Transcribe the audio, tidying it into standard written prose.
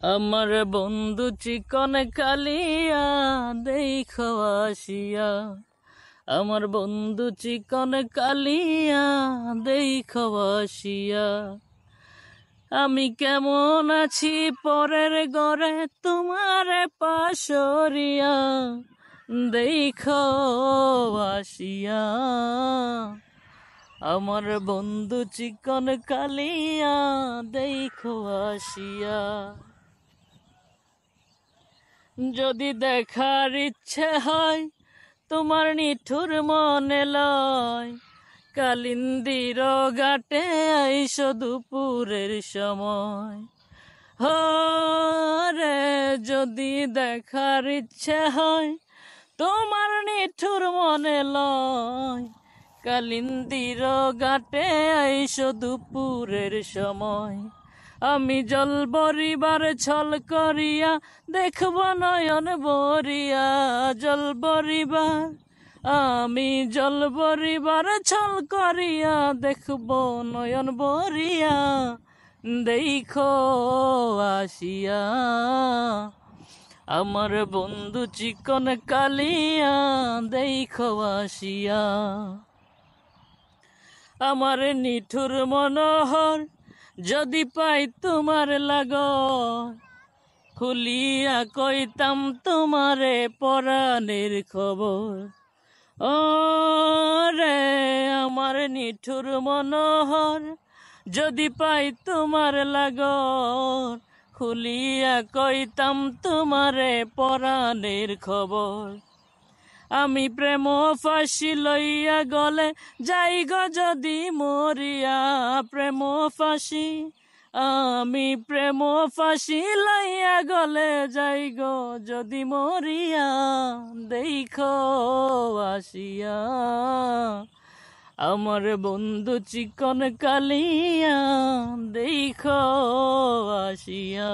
আমার বন্ধু চিকন কালিয়া দেখো আসিয়া, আমার বন্ধু চিকন কালিয়া দেখো আসিয়া। আমি কেমন আছি পরের ঘরে তোমার পাশরিয়া, দেখো আসিয়া। আমার বন্ধু চিকন কালিয়া দেখো আসিয়া। যদি দেখার ইচ্ছে হয় তোমার নিঠুর মনে লয়, কালিন্দির ঘাটে আইসো দুপুরের সময়। রে যদি দেখার ইচ্ছে হয় তোমার নিঠুর মনে লয়, কালিন্দির ঘাটে আইসো দুপুরের সময়। আমি জল বরিবার ছল করিয়া দেখব নয়ন বরিয়া, জল বরিবার আমি জল বরিবার ছল করিয়া দেখব নয়ন বরিয়া, দেখো আসিয়া। আমার বন্ধু চিকন কালিয়া দেখো আসিয়া। আমার নিঠুর মনোহর যদি পাই তোমার লাগর, খুলিয়া কইতাম তোমারে পরাণের খবর। ও রে আমার নিঠুর মনোহর যদি পাই তোমার লাগর, খুলিয়া কইতাম তোমারে পরাণের খবর। আমি প্রেম ফাঁসি লইয়া গলে যাই গো যদি মরিয়া, প্রেম ফাঁসি আমি প্রেম ফাঁসি লইয়া গলে যাই গো যদি মরিয়া, দেখো আসিয়া। আমার বন্ধু চিকন কালিয়া দেখো আসিয়া।